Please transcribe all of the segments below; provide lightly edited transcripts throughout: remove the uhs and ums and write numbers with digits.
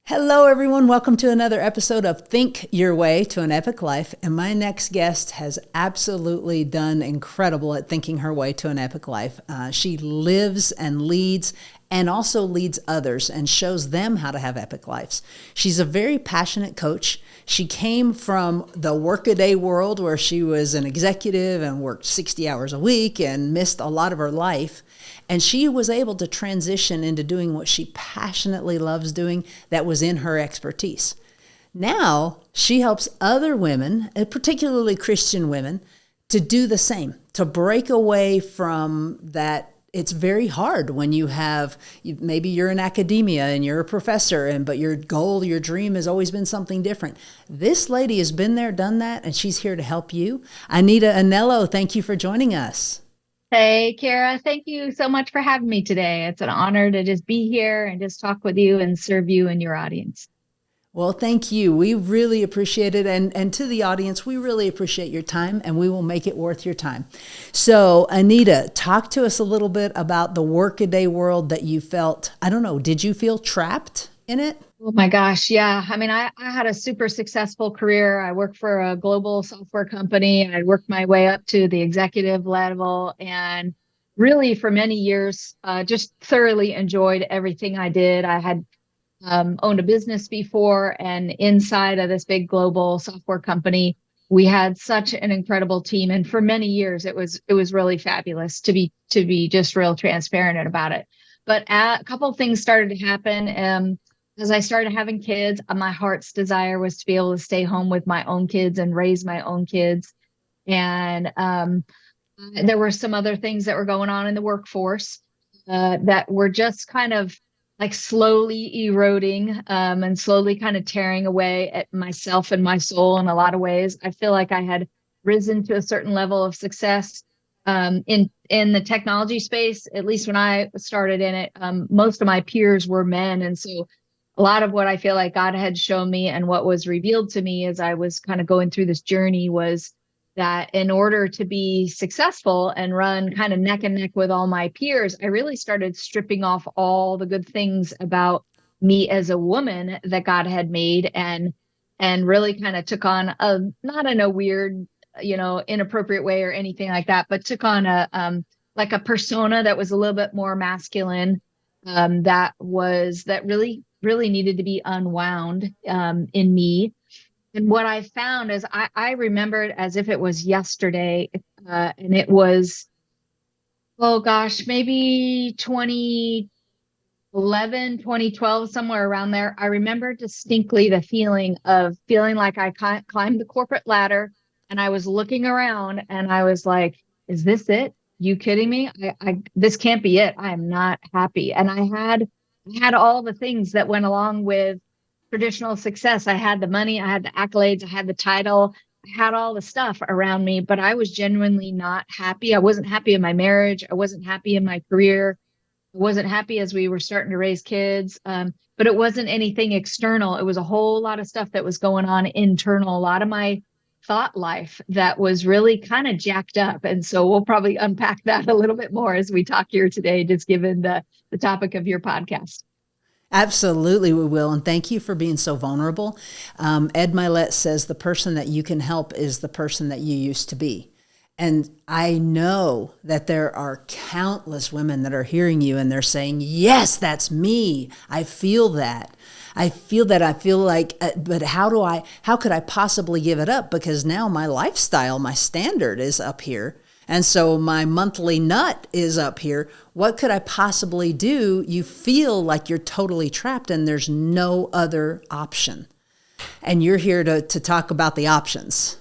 Hello, everyone. Welcome to another episode of Think Your Way to an Epic Life. And my next guest has absolutely done incredible at thinking her way to an epic life. She lives and leads and also leads others and shows them how to have epic lives. She's a very passionate coach. She came from the workaday world where she was an executive and worked 60 hours a week and missed a lot of her life. And she was able to transition into doing what she passionately loves doing that was in her expertise. Now she helps other women, particularly Christian women, to do the same, to break away from that. It's very hard when maybe you're in academia and you're a professor, but your goal, your dream has always been something different. This lady has been there, done that, and she's here to help you. Anita Anello, thank you for joining us. Hey, Kara, thank you so much for having me today. It's an honor to just be here and just talk with you and serve you and your audience. Well, thank you. We really appreciate it. And to the audience, we really appreciate your time, and we will make it worth your time. So, Anita, talk to us a little bit about the workaday world that you felt. I don't know, did you feel trapped in it? Oh my gosh. Yeah. I mean, I had a super successful career. I worked for a global software company. I worked my way up to the executive level and really for many years, just thoroughly enjoyed everything I did. I had owned a business before, and inside of this big global software company, we had such an incredible team. And for many years, it was really fabulous to be just real transparent about it. But a couple of things started to happen. As I started having kids, my heart's desire was to be able to stay home with my own kids and raise my own kids. And there were some other things that were going on in the workforce that were just kind of like slowly eroding and slowly kind of tearing away at myself and my soul in a lot of ways. I feel like I had risen to a certain level of success in the technology space. At least when I started in it, most of my peers were men. And so a lot of what I feel like God had shown me and what was revealed to me as I was kind of going through this journey was that in order to be successful and run kind of neck and neck with all my peers, I really started stripping off all the good things about me as a woman that God had made and really kind of took on not in a weird, inappropriate way or anything like that, but took on like a persona that was a little bit more masculine, that really needed to be unwound in me. And what I found is I remembered as if it was yesterday, and it was, oh gosh, maybe 2011, 2012, somewhere around there. I remember distinctly the feeling like I climbed the corporate ladder and I was looking around and I was like, is this it? You kidding me? This can't be it. I am not happy. And I had all the things that went along with traditional success. I had the money, I had the accolades, I had the title, I had all the stuff around me, but I was genuinely not happy. I wasn't happy in my marriage. I wasn't happy in my career. I wasn't happy as we were starting to raise kids. But it wasn't anything external. It was a whole lot of stuff that was going on internal, a lot of my thought life that was really kind of jacked up. And so we'll probably unpack that a little bit more as we talk here today, just given the topic of your podcast. Absolutely, we will. And thank you for being so vulnerable. Ed Milet says the person that you can help is the person that you used to be. And I know that there are countless women that are hearing you and they're saying, yes, that's me. I feel that. I feel like, but how could I possibly give it up? Because now my lifestyle, my standard is up here. And so my monthly nut is up here. What could I possibly do? You feel like you're totally trapped and there's no other option. And you're here to talk about the options.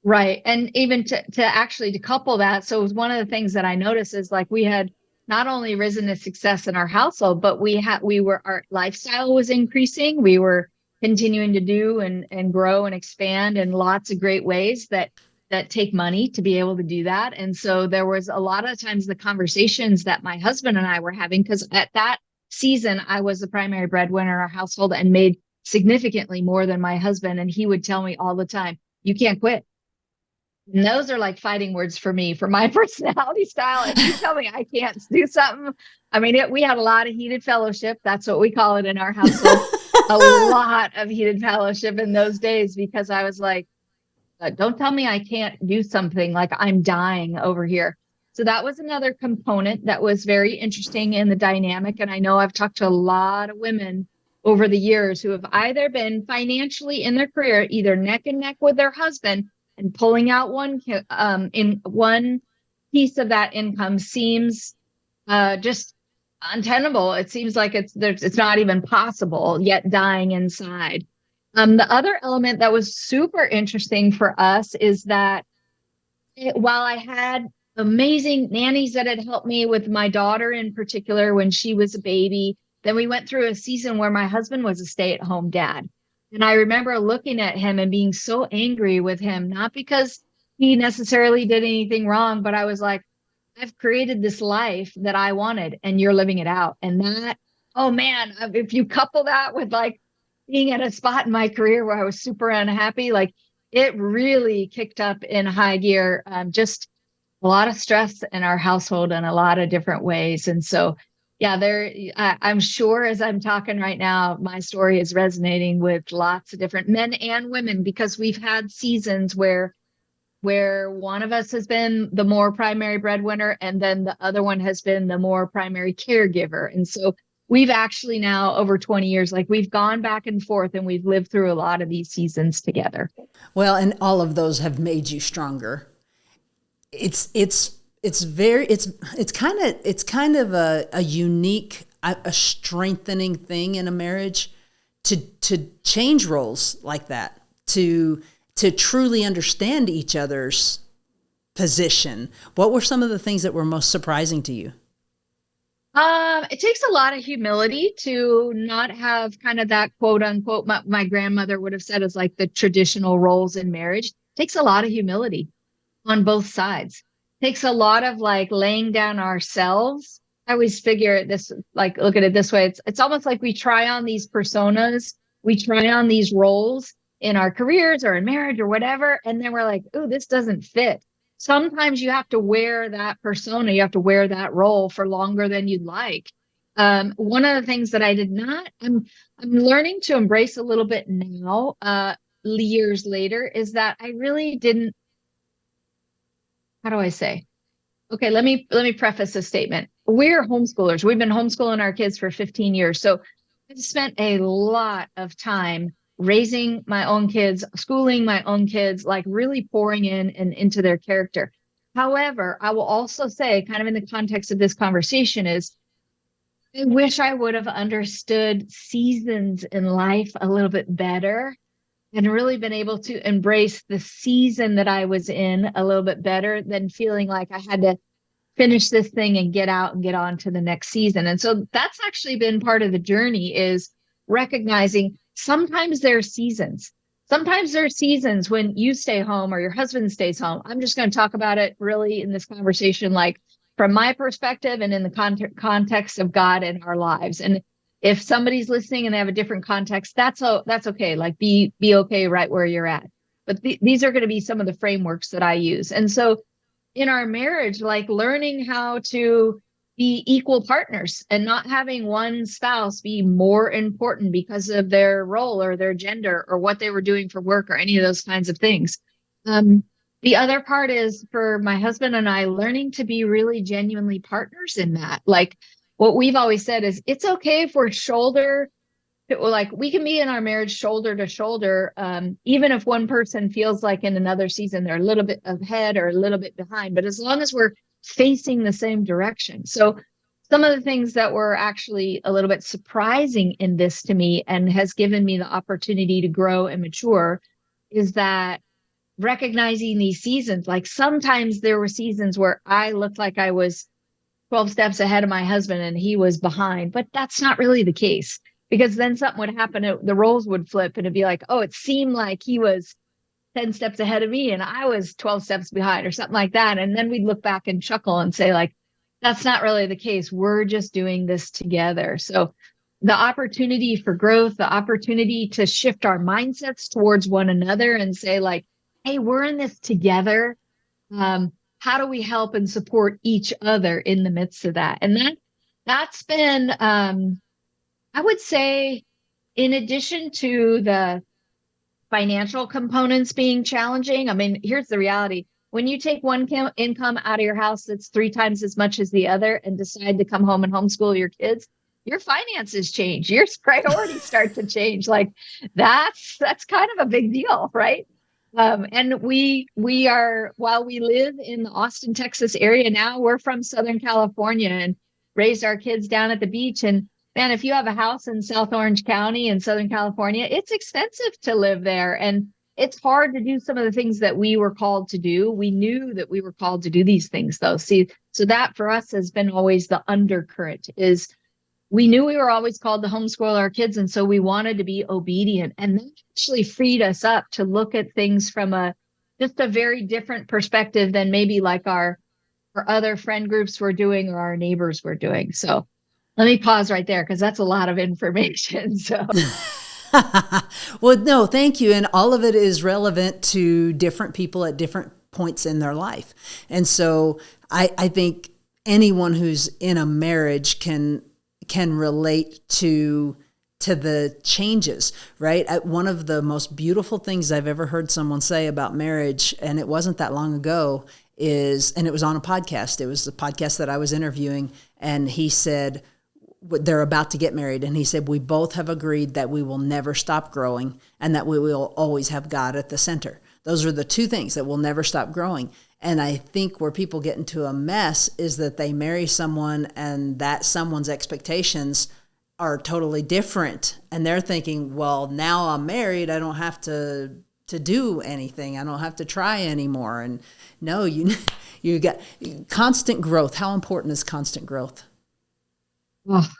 Right. And even to actually decouple that. So it was one of the things that I noticed is like we had not only risen to success in our household, but our lifestyle was increasing. We were continuing to do and grow and expand in lots of great ways that take money to be able to do that. And so there was a lot of times the conversations that my husband and I were having, because at that season, I was the primary breadwinner in our household and made significantly more than my husband. And he would tell me all the time, you can't quit. And those are like fighting words for me, for my personality style. If you tell me I can't do something, I mean, we had a lot of heated fellowship. That's what we call it in our household. a lot of heated fellowship in those days because I was like, don't tell me I can't do something, like I'm dying over here. So that was another component that was very interesting in the dynamic. And I know I've talked to a lot of women over the years who have either been financially in their career, either neck and neck with their husband, and pulling out in one piece of that income seems just untenable. It seems like it's not even possible, yet dying inside. The other element that was super interesting for us is that while I had amazing nannies that had helped me with my daughter in particular when she was a baby, then we went through a season where my husband was a stay-at-home dad. And I remember looking at him and being so angry with him, not because he necessarily did anything wrong, but I was like, I've created this life that I wanted and you're living it out. And that, oh man, if you couple that with like being at a spot in my career where I was super unhappy, like it really kicked up in high gear. Just a lot of stress in our household in a lot of different ways. And so, yeah, I'm sure as I'm talking right now, my story is resonating with lots of different men and women because we've had seasons where one of us has been the more primary breadwinner and then the other one has been the more primary caregiver. And so we've actually now over 20 years, like we've gone back and forth and we've lived through a lot of these seasons together. Well, and all of those have made you stronger. It's kind of a unique, a strengthening thing in a marriage to change roles like that, to truly understand each other's position. What were some of the things that were most surprising to you? It takes a lot of humility to not have kind of that quote unquote, my grandmother would have said is like the traditional roles in marriage. It takes a lot of humility on both sides. It takes a lot of like laying down ourselves. I always figure this, like, look at it this way. It's almost like we try on these personas, we try on these roles in our careers or in marriage or whatever. And then we're like, oh, this doesn't fit. Sometimes you have to wear that persona, you have to wear that role for longer than you'd like. One of the things that I did not, I'm learning to embrace a little bit now, years later, is that I really didn't, how do I say? Okay, let me preface this statement. We're homeschoolers. We've been homeschooling our kids for 15 years. So I've spent a lot of time raising my own kids, schooling my own kids, like really pouring in and into their character. However, I will also say, kind of in the context of this conversation, is I wish I would have understood seasons in life a little bit better and really been able to embrace the season that I was in a little bit better than feeling like I had to finish this thing and get out and get on to the next season. And so that's actually been part of the journey, is recognizing sometimes there are seasons. Sometimes there are seasons when you stay home or your husband stays home. I'm just going to talk about it really in this conversation, like from my perspective and in the context of God in our lives. And if somebody's listening and they have a different context, that's okay. Like be okay right where you're at. But these are going to be some of the frameworks that I use. And so in our marriage, like learning how to be equal partners and not having one spouse be more important because of their role or their gender or what they were doing for work or any of those kinds of things. The other part is for my husband and I learning to be really genuinely partners in that. Like what we've always said is it's okay if we're like we can be in our marriage shoulder to shoulder, even if one person feels like in another season they're a little bit ahead or a little bit behind, but as long as we're facing the same direction. So some of the things that were actually a little bit surprising in this to me and has given me the opportunity to grow and mature is that recognizing these seasons, like sometimes there were seasons where I looked like I was 12 steps ahead of my husband and he was behind, but that's not really the case. Because then something would happen, the roles would flip and it'd be like, oh, it seemed like he was 10 steps ahead of me and I was 12 steps behind or something like that. And then we'd look back and chuckle and say like, that's not really the case. We're just doing this together. So the opportunity for growth, the opportunity to shift our mindsets towards one another and say like, hey, we're in this together. How do we help and support each other in the midst of that? And that's been, I would say in addition to the financial components being challenging, I mean, here's the reality. When you take one income out of your house that's 3 times as much as the other and decide to come home and homeschool your kids, your finances change. Your priorities start to change. Like that's kind of a big deal, right? And we are, while we live in the Austin, Texas area now, we're from Southern California and raised our kids down at the beach. And man, if you have a house in South Orange County in Southern California, it's expensive to live there. And it's hard to do some of the things that we were called to do. We knew that we were called to do these things, though. See, so that for us has been always the undercurrent is we knew we were always called to homeschool our kids. And so we wanted to be obedient. And that actually freed us up to look at things from just a very different perspective than maybe like our other friend groups were doing or our neighbors were doing. So let me pause right there because that's a lot of information. So. Well, no, thank you. And all of it is relevant to different people at different points in their life. And so I think anyone who's in a marriage can relate to the changes, right? One of the most beautiful things I've ever heard someone say about marriage, and it wasn't that long ago, and it was on a podcast. It was the podcast that I was interviewing, and he said, they're about to get married. And he said, we both have agreed that we will never stop growing and that we will always have God at the center. Those are the two things that will never stop growing. And I think where people get into a mess is that they marry someone and that someone's expectations are totally different. And they're thinking, well, now I'm married, I don't have to do anything. I don't have to try anymore. And no, you got constant growth. How important is constant growth? Oh,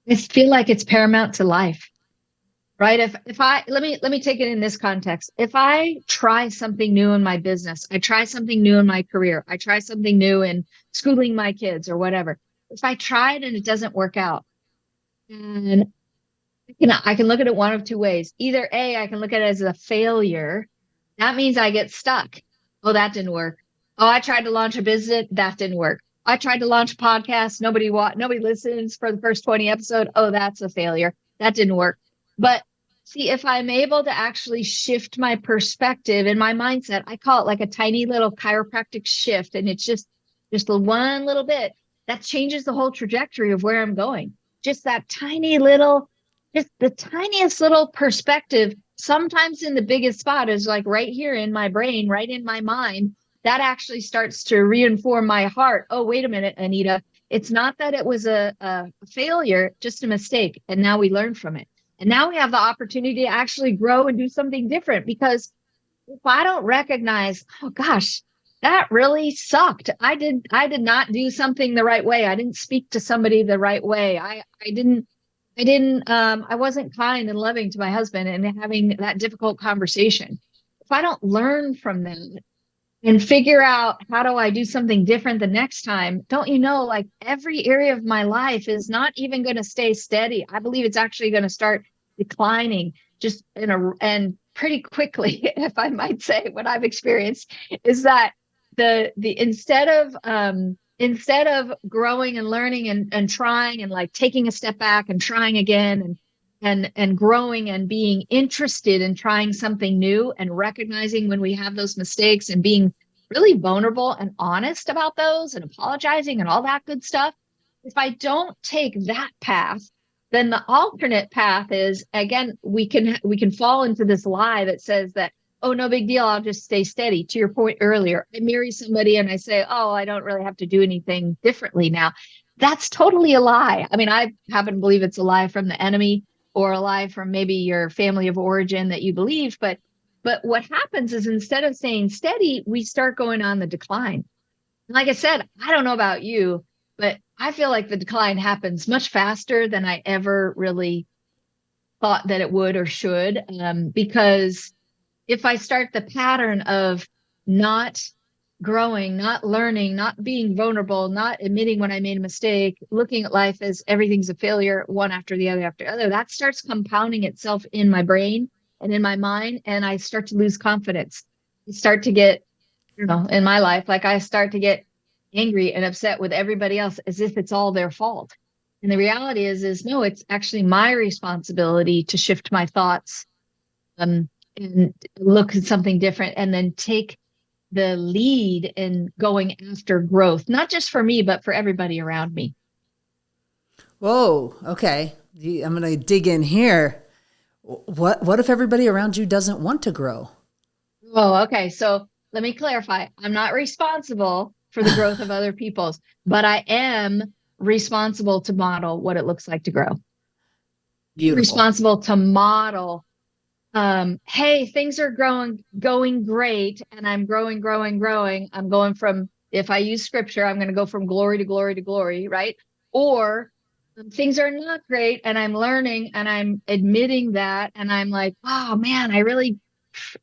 I feel like it's paramount to life, right? If I let me take it in this context. If I try something new in my business, I try something new in my career, I try something new in schooling my kids or whatever. If I try it and it doesn't work out, and I can look at it one of two ways. Either A, I can look at it as a failure. That means I get stuck. Oh, that didn't work. Oh, I tried to launch a business, that didn't work. I tried to launch a podcast. Nobody listens for the first 20 episodes. Oh, that's a failure. That didn't work. But see, if I'm able to actually shift my perspective and my mindset, I call it like a tiny little chiropractic shift. And it's just the one little bit that changes the whole trajectory of where I'm going. Just that tiny little, just the tiniest little perspective, sometimes in the biggest spot is like right here in my brain, right in my mind. That actually starts to reinform my heart. Oh, wait a minute, Anita. It's not that it was a failure, just a mistake. And now we learn from it. And now we have the opportunity to actually grow and do something different. Because if I don't recognize, oh gosh, that really sucked. I did not do something the right way. I didn't speak to somebody the right way. I wasn't kind and loving to my husband and having that difficult conversation. If I don't learn from them and figure out how do I do something different the next time, don't you know, like every area of my life is not even going to stay steady. I believe it's actually going to start declining just and pretty quickly, if I might say. What I've experienced is that the instead of growing and learning and trying and like taking a step back and trying again and growing and being interested in trying something new and recognizing when we have those mistakes and being really vulnerable and honest about those and apologizing and all that good stuff. If I don't take that path, then the alternate path is, again, we can fall into this lie that says that, oh, no big deal, I'll just stay steady. To your point earlier, I marry somebody and I say, oh, I don't really have to do anything differently now. That's totally a lie. I mean, I happen to believe it's a lie from the enemy, or a lie from maybe your family of origin that you believe. But what happens is instead of staying steady, we start going on the decline. And like I said, I don't know about you, but I feel like the decline happens much faster than I ever really thought that it would or should. Because if I start the pattern of not growing, not learning, not being vulnerable, not admitting when I made a mistake, looking at life as everything's a failure, one after the other, that starts compounding itself in my brain and in my mind. And I start to lose confidence. I start to get, in my life, like I start to get angry and upset with everybody else as if it's all their fault. And the reality is no, it's actually my responsibility to shift my thoughts, and look at something different, and then take the lead in going after growth, not just for me, but for everybody around me. Whoa. Okay. I'm going to dig in here. What if everybody around you doesn't want to grow? Oh, okay. So let me clarify. I'm not responsible for the growth of other people's, but I am responsible to model what it looks like to grow. Beautiful. Responsible to model, hey, things are going great, and I'm growing. I'm going from, if I use scripture, I'm going to go from glory to glory to glory, right? Or things are not great, and I'm learning, and I'm admitting that, and I'm like, oh man, I really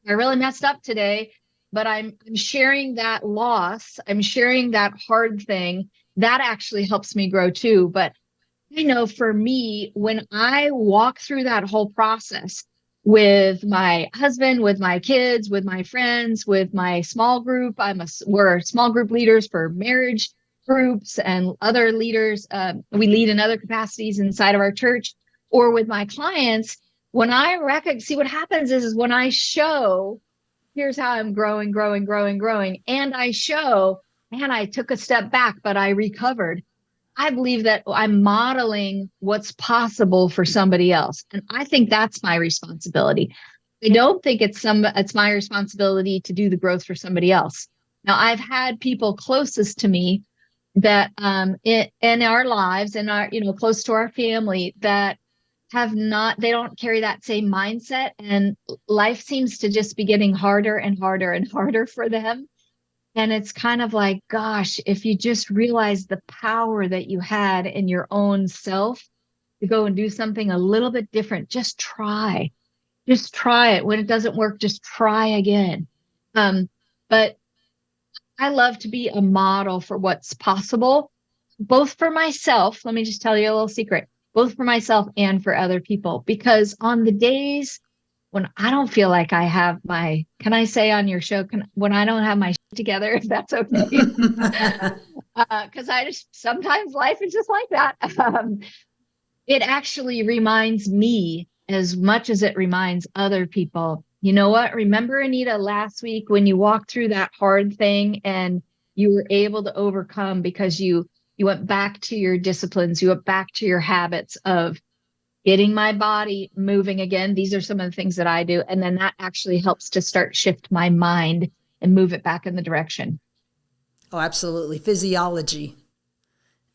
messed up today, but I'm sharing that loss. I'm sharing that hard thing. That actually helps me grow too. But I know for me, when I walk through that whole process with my husband, with my kids, with my friends, with my small group, we're small group leaders for marriage groups and other leaders. We lead in other capacities inside of our church, or with my clients. When I see what happens is when I show, here's how I'm growing, and I show, man, I took a step back, but I recovered. I believe that I'm modeling what's possible for somebody else. And I think that's my responsibility. I don't think it's my responsibility to do the growth for somebody else. Now, I've had people closest to me that in our lives, and our, close to our family, that they don't carry that same mindset, and life seems to just be getting harder and harder and harder for them. And it's kind of like, gosh, if you just realize the power that you had in your own self to go and do something a little bit different, just try it. When it doesn't work, just try again. But I love to be a model for what's possible, both for myself. Let me just tell you a little secret, both for myself and for other people, because on the days when I don't feel like I have can I say on your show, when I don't have my shit together, if that's okay? Because sometimes life is just like that. It actually reminds me as much as it reminds other people. You know what? Remember, Anita, last week when you walked through that hard thing and you were able to overcome because you went back to your disciplines, you went back to your habits of getting my body moving again. These are some of the things that I do. And then that actually helps to start shift my mind and move it back in the direction. Oh, absolutely. Physiology.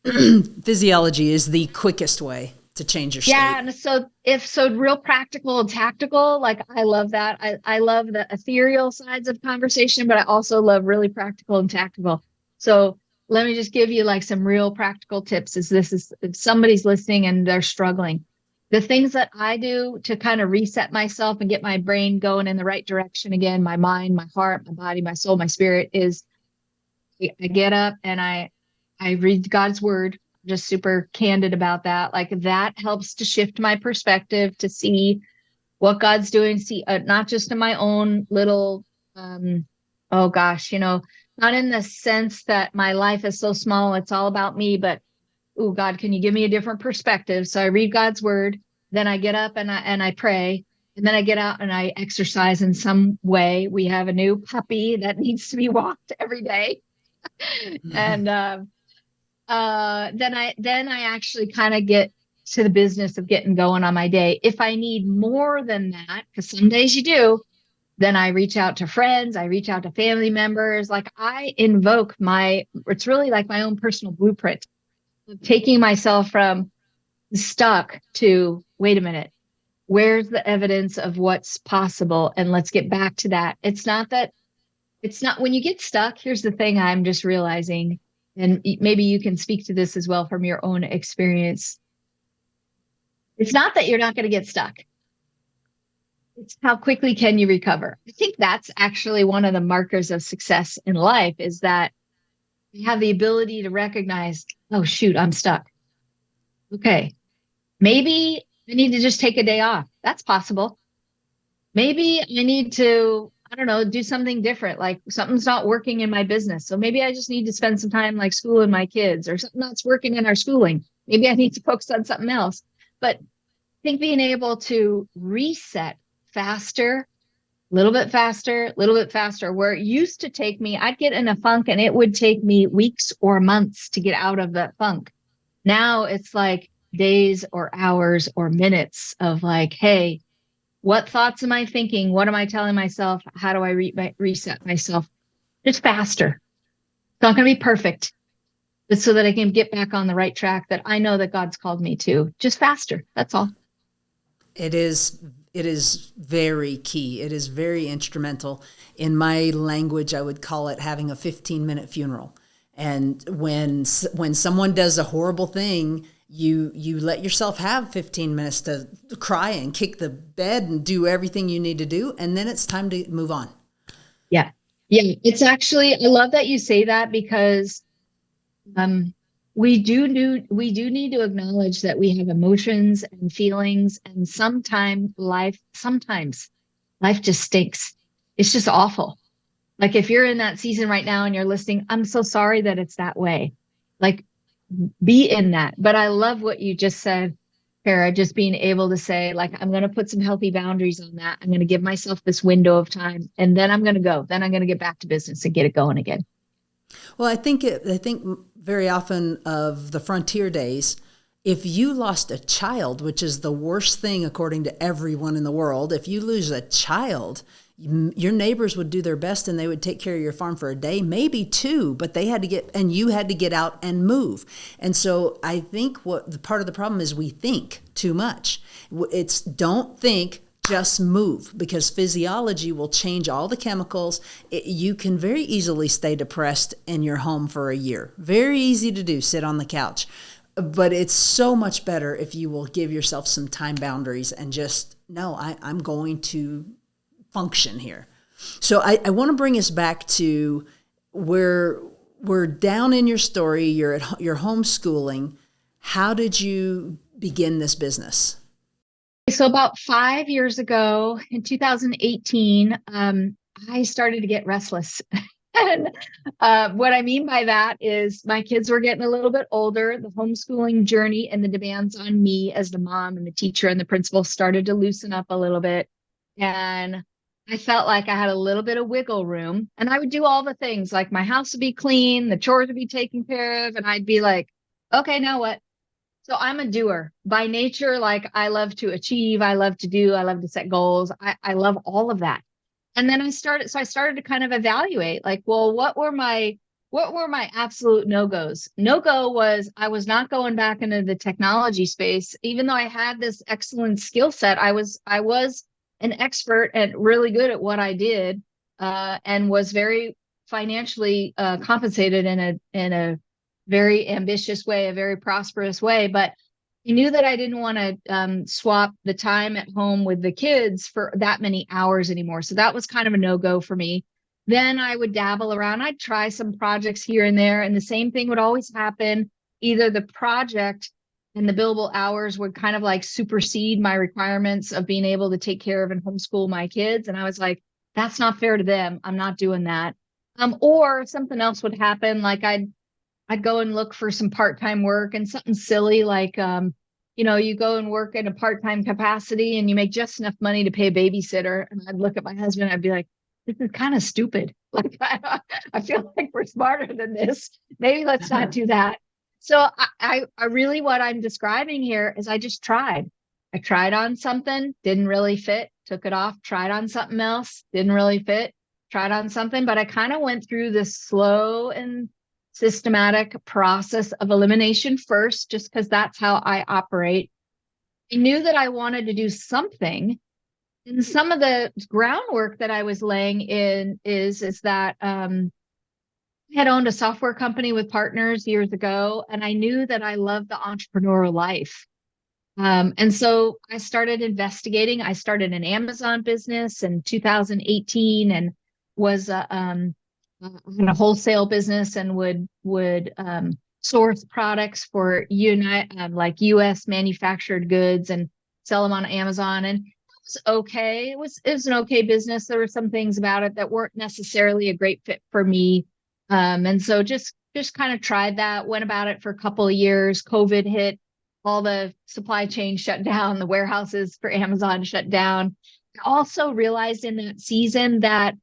Physiology is the quickest way to change your state. Yeah. And so real practical and tactical, like I love that. I love the ethereal sides of conversation, but I also love really practical and tactical. So let me just give you like some real practical tips if somebody's listening and they're struggling. The things that I do to kind of reset myself and get my brain going in the right direction again, my mind, my heart, my body, my soul, my spirit, is I get up and I read God's word. I'm just super candid about that. Like that helps to shift my perspective to see what God's doing, see not just in my own little, oh gosh, not in the sense that my life is so small, it's all about me, but oh God, can you give me a different perspective? So I read God's word, then I get up and I pray, and then I get out and I exercise in some way. We have a new puppy that needs to be walked every day. And then I actually kind of get to the business of getting going on my day. If I need more than that, because some days you do, then I reach out to friends, I reach out to family members. Like I invoke it's really like my own personal blueprint, taking myself from stuck to, wait a minute, where's the evidence of what's possible? And let's get back to that. It's not when you get stuck. Here's the thing I'm just realizing, and maybe you can speak to this as well from your own experience. It's not that you're not going to get stuck. It's how quickly can you recover? I think that's actually one of the markers of success in life, is that you have the ability to recognize, oh, shoot, I'm stuck. Okay, maybe I need to just take a day off. That's possible. Maybe I need to, I don't know, do something different. Like something's not working in my business. So maybe I just need to spend some time like schooling my kids, or something that's working in our schooling. maybe I need to focus on something else. But I think being able to reset faster, a little bit faster, a little bit faster, where it used to take me, I'd get in a funk and it would take me weeks or months to get out of that funk. Now it's like days or hours or minutes of like, hey, what thoughts am I thinking? What am I telling myself? How do I reset myself? Just faster. It's not going to be perfect, but so that I can get back on the right track that I know that God's called me to. Just faster. That's all. It is very key. It is very instrumental. In my language, I would call it having a 15-minute funeral. And when someone does a horrible thing, you let yourself have 15 minutes to cry and kick the bed and do everything you need to do, and then it's time to move on. Yeah. Yeah. It's actually, I love that you say that, because we do need to acknowledge that we have emotions and feelings, and sometimes life just stinks. It's just awful. Like if you're in that season right now and you're listening, I'm so sorry that it's that way. Like, be in that. But I love what you just said, Kara, just being able to say, like, I'm going to put some healthy boundaries on that. I'm going to give myself this window of time, and then I'm going to go. Then I'm going to get back to business and get it going again. Well, I think very often of the frontier days, if you lost a child, which is the worst thing according to everyone in the world, if you lose a child, your neighbors would do their best and they would take care of your farm for a day, maybe two, but you had to get out and move. And so I think what the part of the problem is, we think too much. It's don't think, just move, because physiology will change all the chemicals. You can very easily stay depressed in your home for a year. Very easy to do, sit on the couch. But it's so much better if you will give yourself some time boundaries and just, no, I'm going to function here. So I want to bring us back to where we're down in your story. You're homeschooling. How did you begin this business? So about 5 years ago, in 2018, I started to get restless. And what I mean by that is my kids were getting a little bit older. The homeschooling journey and the demands on me as the mom and the teacher and the principal started to loosen up a little bit. And I felt like I had a little bit of wiggle room, and I would do all the things, like my house would be clean, the chores would be taken care of. And I'd be like, okay, now what? So I'm a doer by nature. Like, I love to achieve. I love to set goals. I love all of that. And then I started to kind of evaluate, like, well, what were my absolute no-goes? No-go was I was not going back into the technology space. Even though I had this excellent skill set, I was an expert and really good at what I did, and was very financially compensated in a very ambitious way, a very prosperous way. But I knew that I didn't want to swap the time at home with the kids for that many hours anymore. So that was kind of a no-go for me. Then I would dabble around. I'd try some projects here and there, and the same thing would always happen. Either the project and the billable hours would kind of like supersede my requirements of being able to take care of and homeschool my kids. And I was like, that's not fair to them. I'm not doing that. Or something else would happen. Like I'd go and look for some part-time work, and something silly like, you go and work in a part-time capacity and you make just enough money to pay a babysitter. And I'd look at my husband, I'd be like, this is kind of stupid. Like, I feel like we're smarter than this. Maybe let's not do that. So I really, what I'm describing here is I just tried. I tried on something, didn't really fit, took it off, tried on something else, didn't really fit, tried on something. But I kind of went through this slow and systematic process of elimination first, just because that's how I operate. I knew that I wanted to do something. And some of the groundwork that I was laying in is that I had owned a software company with partners years ago, and I knew that I loved the entrepreneurial life. And so I started investigating. I started an Amazon business in 2018 and was in a wholesale business, and would source products for like U.S. manufactured goods and sell them on Amazon. And it was okay. It was an okay business. There were some things about it that weren't necessarily a great fit for me. And so just just kind of tried that, went about it for a couple of years. COVID hit, all the supply chain shut down, the warehouses for Amazon shut down. I also realized in that season that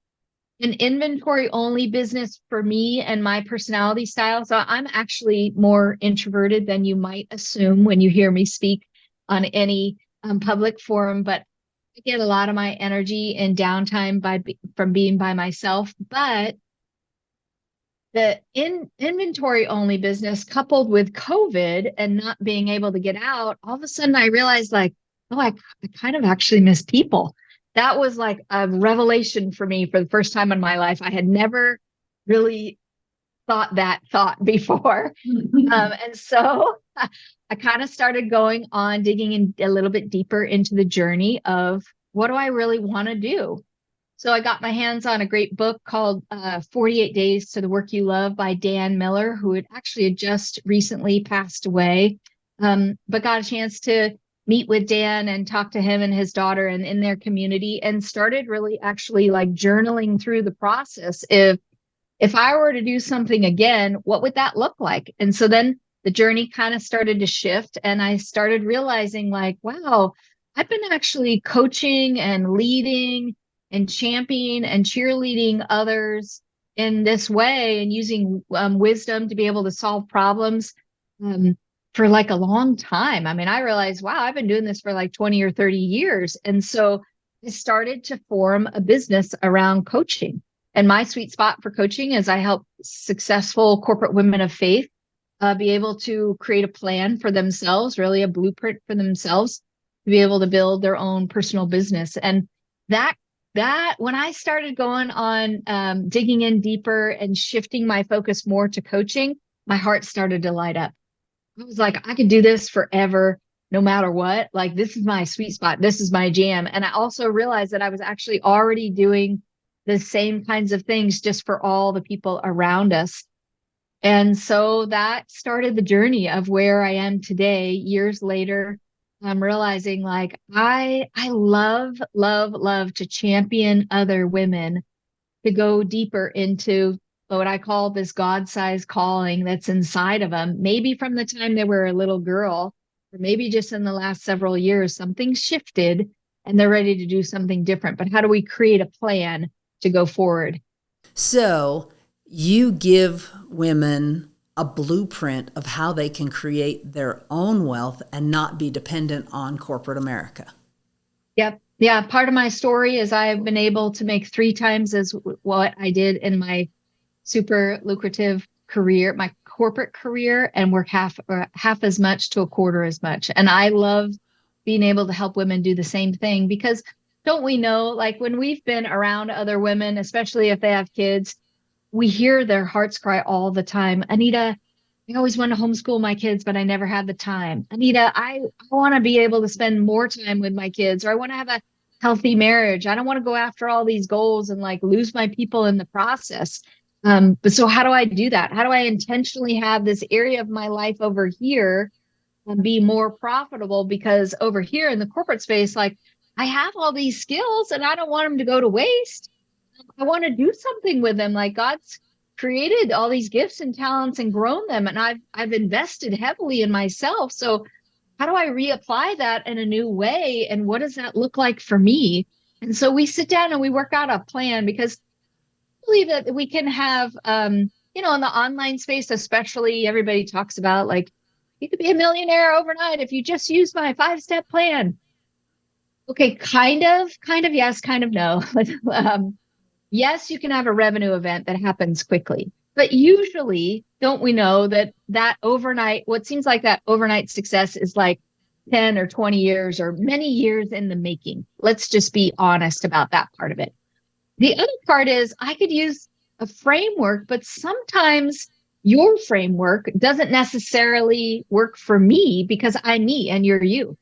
an inventory only business for me and my personality style. So I'm actually more introverted than you might assume when you hear me speak on any public forum, but I get a lot of my energy and downtime from being by myself. But the inventory only business coupled with COVID and not being able to get out, all of a sudden I realized like, oh, I kind of actually miss people. That was like a revelation for me for the first time in my life. I had never really thought that thought before. And so I kind of started going on, digging in a little bit deeper into the journey of what do I really want to do? So I got my hands on a great book called 48 Days to the Work You Love by Dan Miller, who had actually just recently passed away, but got a chance to meet with Dan and talk to him and his daughter and in their community, and started really actually like journaling through the process. If I were to do something again, what would that look like? And so then the journey kind of started to shift, and I started realizing like, wow, I've been actually coaching and leading and championing and cheerleading others in this way and using wisdom to be able to solve problems for like a long time. I mean, I realized, wow, I've been doing this for like 20 or 30 years. And so I started to form a business around coaching. And my sweet spot for coaching is I help successful corporate women of faith be able to create a plan for themselves, really a blueprint for themselves to be able to build their own personal business. And that when I started going on digging in deeper and shifting my focus more to coaching, my heart started to light up. I was like, I could do this forever, no matter what. Like, this is my sweet spot. This is my jam. And I also realized that I was actually already doing the same kinds of things just for all the people around us. And so that started the journey of where I am today, years later. I'm realizing like I love to champion other women to go deeper into what I call this God-sized calling that's inside of them. Maybe from the time they were a little girl, or maybe just in the last several years, something shifted and they're ready to do something different. But how do we create a plan to go forward? So you give women a blueprint of how they can create their own wealth and not be dependent on corporate America. Yep. Yeah. Part of my story is I've been able to make 3 times as what I did in my super lucrative career, my corporate career, and work half as much to a quarter as much. And I love being able to help women do the same thing, because don't we know, like when we've been around other women, especially if they have kids, we hear their hearts cry all the time. Anita, I always want to homeschool my kids, but I never had the time. Anita, I want to be able to spend more time with my kids, or I want to have a healthy marriage. I don't want to go after all these goals and like lose my people in the process. But so how do I do that? How do I intentionally have this area of my life over here and be more profitable? Because over here in the corporate space, like I have all these skills and I don't want them to go to waste. I want to do something with them. Like God's created all these gifts and talents and grown them. And I've invested heavily in myself. So how do I reapply that in a new way? And what does that look like for me? And so we sit down and we work out a plan, because I believe that we can have, in the online space, especially, everybody talks about like, you could be a millionaire overnight if you just use my 5-step plan. Okay. Kind of, yes, kind of no. Yes, you can have a revenue event that happens quickly, but usually don't we know that overnight, what seems like that overnight success is like 10 or 20 years or many years in the making. Let's just be honest about that part of it. The other part is I could use a framework, but sometimes your framework doesn't necessarily work for me because I'm me and you're you.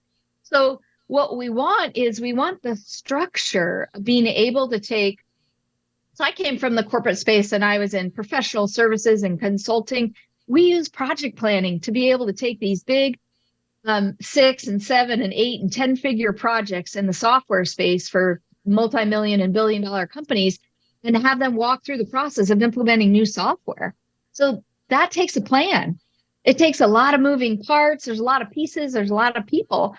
So what we want the structure of being able to take. So I came from the corporate space and I was in professional services and consulting. We use project planning to be able to take these big 6 and 7 and 8 and 10-figure projects in the software space for multi-million and billion-dollar companies and have them walk through the process of implementing new software. So that takes a plan. It takes a lot of moving parts. There's a lot of pieces. There's a lot of people.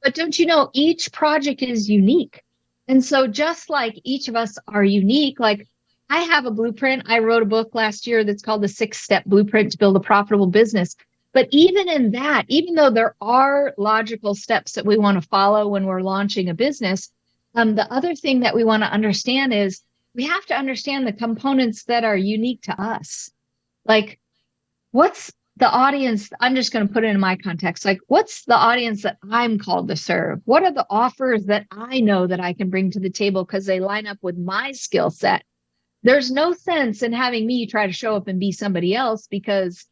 But don't you know, each project is unique. And so just like each of us are unique, like I have a blueprint. I wrote a book last year that's called The 6-Step Blueprint to Build a Profitable Business. But even in that, even though there are logical steps that we want to follow when we're launching a business, the other thing that we want to understand is we have to understand the components that are unique to us. Like, what's the audience? I'm just going to put it in my context. Like, what's the audience that I'm called to serve? What are the offers that I know that I can bring to the table because they line up with my skill set? There's no sense in having me try to show up and be somebody else, because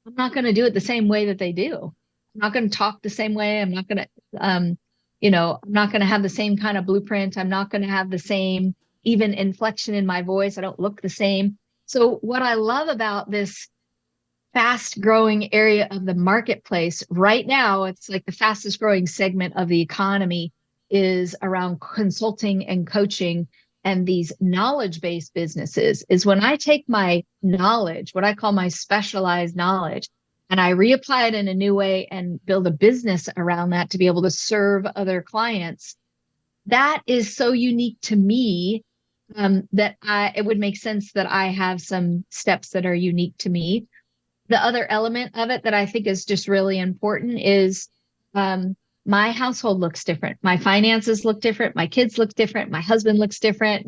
I'm not going to do it the same way that they do. I'm not going to talk the same way. I'm not going to, I'm not going to have the same kind of blueprint. I'm not going to have the same even inflection in my voice. I don't look the same. So what I love about this fast growing area of the marketplace right now, it's like the fastest growing segment of the economy is around consulting and coaching and these knowledge-based businesses, is when I take my knowledge, what I call my specialized knowledge, and I reapply it in a new way and build a business around that to be able to serve other clients. That is so unique to me, that it would make sense that I have some steps that are unique to me. The other element of it that I think is just really important is my household looks different. My finances look different. My kids look different. My husband looks different.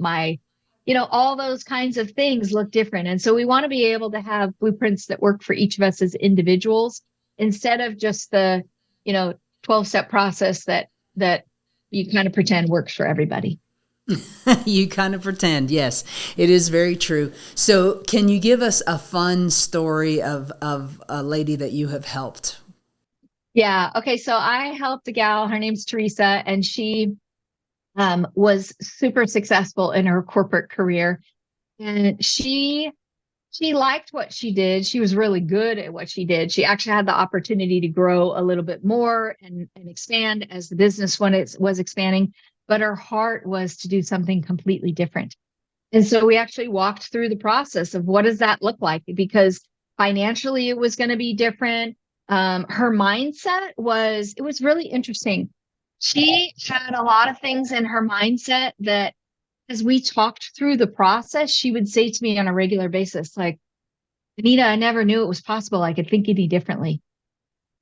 All those kinds of things look different. And so we want to be able to have blueprints that work for each of us as individuals, instead of just the, 12-step process that you kind of pretend works for everybody. You kind of pretend. Yes, it is very true. So can you give us a fun story of a lady that you have helped? Yeah. Okay. So I helped a gal, her name's Teresa, and she was super successful in her corporate career. And she liked what she did. She was really good at what she did. She actually had the opportunity to grow a little bit more and expand as the business when it was expanding. But her heart was to do something completely different. And so we actually walked through the process of what does that look like? Because financially, it was going to be different. Her mindset it was really interesting. She had a lot of things in her mindset that, as we talked through the process, she would say to me on a regular basis, like, Anita, I never knew it was possible I could think any differently.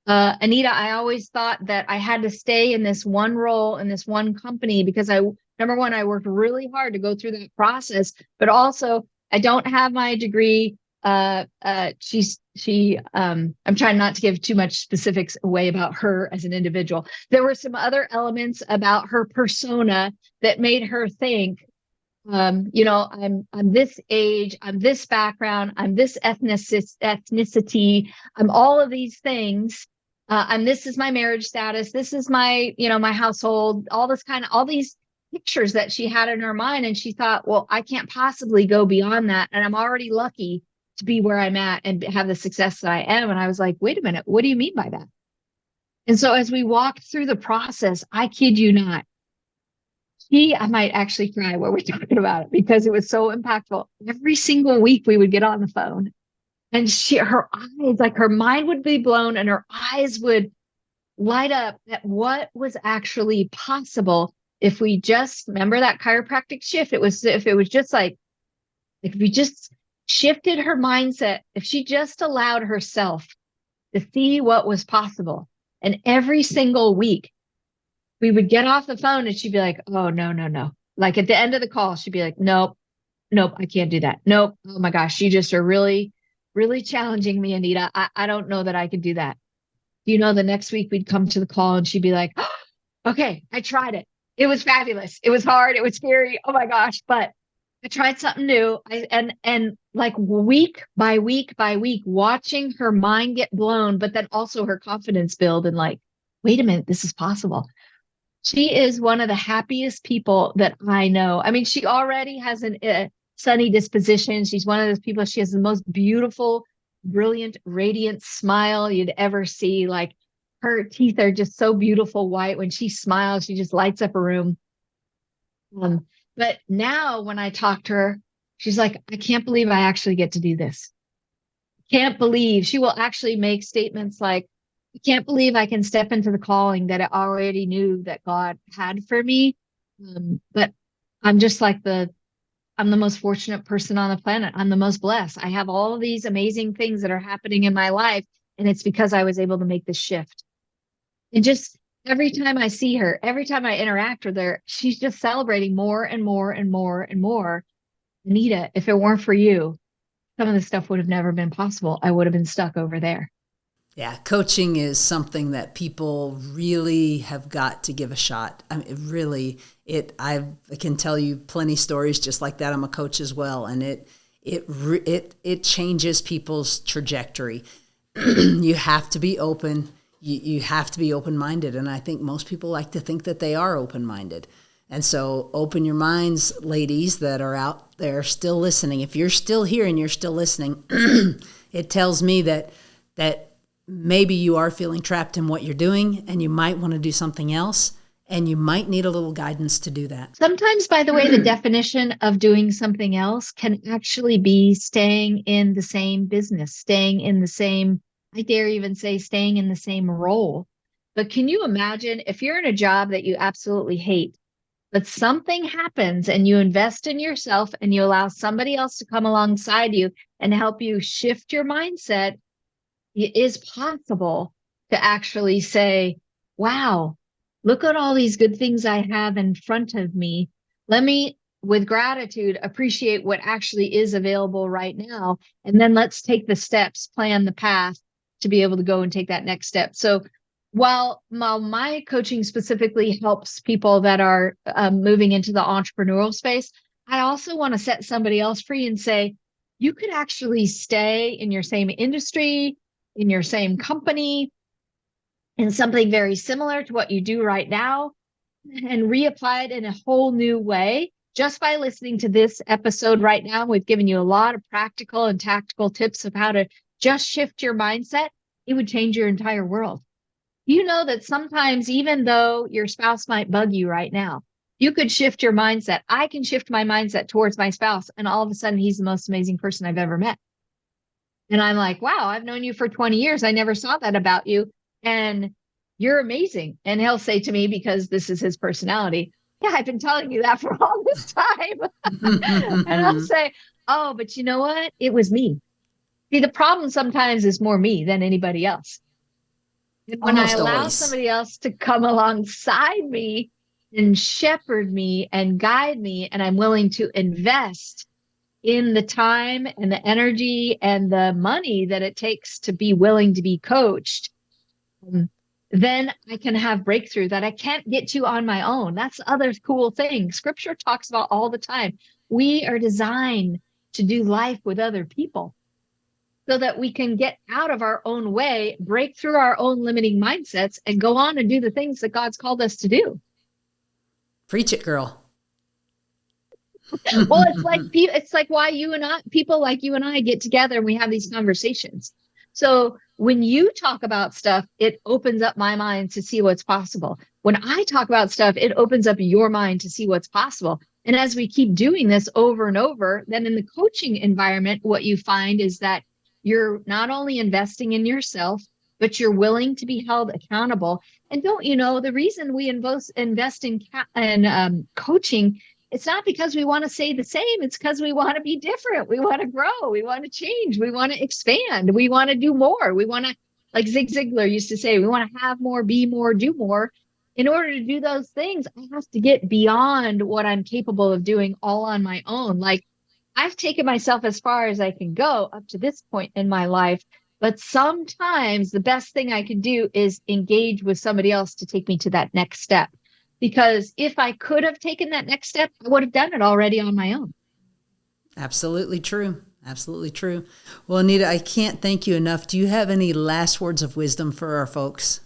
Anita, I always thought that I had to stay in this one role in this one company because number one, I worked really hard to go through that process, but also I don't have my degree. I'm trying not to give too much specifics away about her as an individual. There were some other elements about her persona that made her think, I'm this age, I'm this background, I'm this ethnicity, I'm all of these things. And this is my marriage status. This is my, my household, all these pictures that she had in her mind. And she thought, well, I can't possibly go beyond that. And I'm already lucky to be where I'm at and have the success that I am. And I was like, wait a minute, what do you mean by that? And so as we walked through the process, I kid you not, I might actually cry while we're talking about it because it was so impactful. Every single week we would get on the phone, and her eyes, like her mind would be blown and her eyes would light up at what was actually possible if we just remember that chiropractic shift. If it was just like if we just shifted her mindset, if she just allowed herself to see what was possible. And every single week we would get off the phone and she'd be like, oh, no. Like at the end of the call, she'd be like, nope, I can't do that. Nope. Oh my gosh. You just are really, really challenging me, Anita. I don't know that I could do that. The next week we'd come to the call and she'd be like, oh, okay, I tried it. It was fabulous. It was hard. It was scary. Oh my gosh. But I tried something new. And like week by week by week, watching her mind get blown, but then also her confidence build and like, wait a minute, this is possible. She is one of the happiest people that I know. I mean, she already has a sunny disposition. She's one of those people. She has the most beautiful, brilliant, radiant smile you'd ever see. Like her teeth are just so beautiful white. When she smiles, she just lights up a room. But now when I talk to her, she's like, I can't believe I actually get to do this. can't believe, she will actually make statements like, I can't believe I can step into the calling that I already knew that God had for me. But I'm just like I'm the most fortunate person on the planet. I'm the most blessed. I have all of these amazing things that are happening in my life. And it's because I was able to make this shift. And just every time I see her, every time I interact with her, she's just celebrating more and more and more and more. Anita, if it weren't for you, some of this stuff would have never been possible. I would have been stuck over there. Yeah, coaching is something that people really have got to give a shot. I mean, I can tell you plenty stories just like that. I'm a coach as well, and it changes people's trajectory. You have to be open. You have to be open-minded, and I think most people like to think that they are open-minded. And so open your minds, ladies that are out there still listening. If you're still here and you're still listening, it tells me that maybe you are feeling trapped in what you're doing and you might want to do something else, and you might need a little guidance to do that. Sometimes, by the way, the definition of doing something else can actually be staying in the same business, staying in the same, I dare even say staying in the same role. But can you imagine if you're in a job that you absolutely hate, but something happens and you invest in yourself and you allow somebody else to come alongside you and help you shift your mindset? It is possible to actually say, wow, look at all these good things I have in front of me. Let me, with gratitude, appreciate what actually is available right now. And then let's take the steps, plan the path to be able to go and take that next step. So while my coaching specifically helps people that are moving into the entrepreneurial space, I also want to set somebody else free and say, you could actually stay in your same industry, in your same company, in something very similar to what you do right now, and reapply it in a whole new way. Just by listening to this episode right now, we've given you a lot of practical and tactical tips of how to just shift your mindset. It would change your entire world. You know that sometimes, even though your spouse might bug you right now, you could shift your mindset. I can shift my mindset towards my spouse, and all of a sudden he's the most amazing person I've ever met. And I'm like, wow, I've known you for 20 years. I never saw that about you. And you're amazing. And he'll say to me, because this is his personality, yeah, I've been telling you that for all this time. And I'll say, oh, but you know what? It was me. See, the problem sometimes is more me than anybody else. And when I allow somebody else to come alongside me and shepherd me and guide me, and I'm willing to invest in the time and the energy and the money that it takes to be willing to be coached, then I can have breakthrough that I can't get to on my own. That's the other cool thing. Scripture talks about all the time. We are designed to do life with other people so that we can get out of our own way, break through our own limiting mindsets, and go on and do the things that God's called us to do. Preach it, girl. Well, it's like why people like you and I get together and we have these conversations. So when you talk about stuff, it opens up my mind to see what's possible. When I talk about stuff, it opens up your mind to see what's possible. And as we keep doing this over and over, then in the coaching environment, what you find is that you're not only investing in yourself, but you're willing to be held accountable. And don't you know, the reason we invest in coaching, it's not because we want to stay the same. It's because we want to be different. We want to grow. We want to change. We want to expand. We want to do more. We want to, like Zig Ziglar used to say, we want to have more, be more, do more. In order to do those things, I have to get beyond what I'm capable of doing all on my own. Like, I've taken myself as far as I can go up to this point in my life. But sometimes the best thing I can do is engage with somebody else to take me to that next step. Because if I could have taken that next step, I would have done it already on my own. Absolutely true. Absolutely true. Well, Anita, I can't thank you enough. Do you have any last words of wisdom for our folks?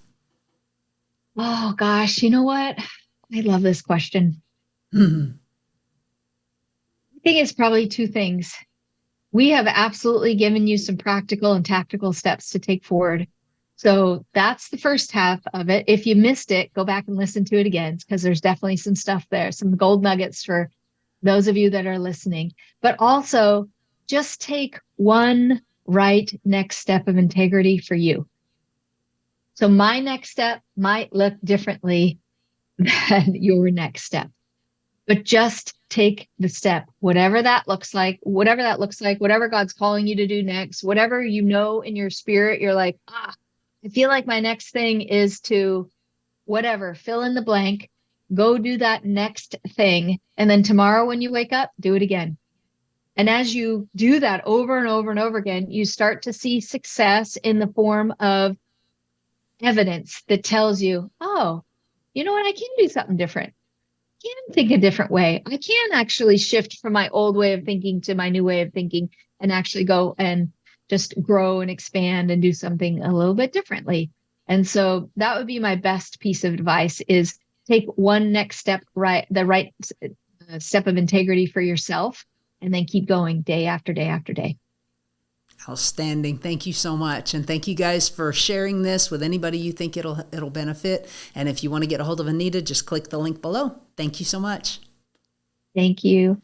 Oh, gosh. You know what? I love this question. Mm-hmm. I think it's probably two things. We have absolutely given you some practical and tactical steps to take forward. So that's the first half of it. If you missed it, go back and listen to it again, because there's definitely some stuff there, some gold nuggets for those of you that are listening. But also just take one right next step of integrity for you. So my next step might look differently than your next step, but just take the step, whatever that looks like, whatever God's calling you to do next, whatever you know in your spirit, you're like, I feel like my next thing is to whatever, fill in the blank, go do that next thing. And then tomorrow when you wake up, do it again. And as you do that over and over and over again, you start to see success in the form of evidence that tells you, oh, you know what? I can do something different. I can think a different way. I can actually shift from my old way of thinking to my new way of thinking and actually go and just grow and expand and do something a little bit differently. And so that would be my best piece of advice is take one next step, the right step of integrity for yourself, and then keep going day after day after day. Outstanding. Thank you so much. And thank you guys for sharing this with anybody you think it'll benefit. And if you want to get a hold of Anita, just click the link below. Thank you so much. Thank you.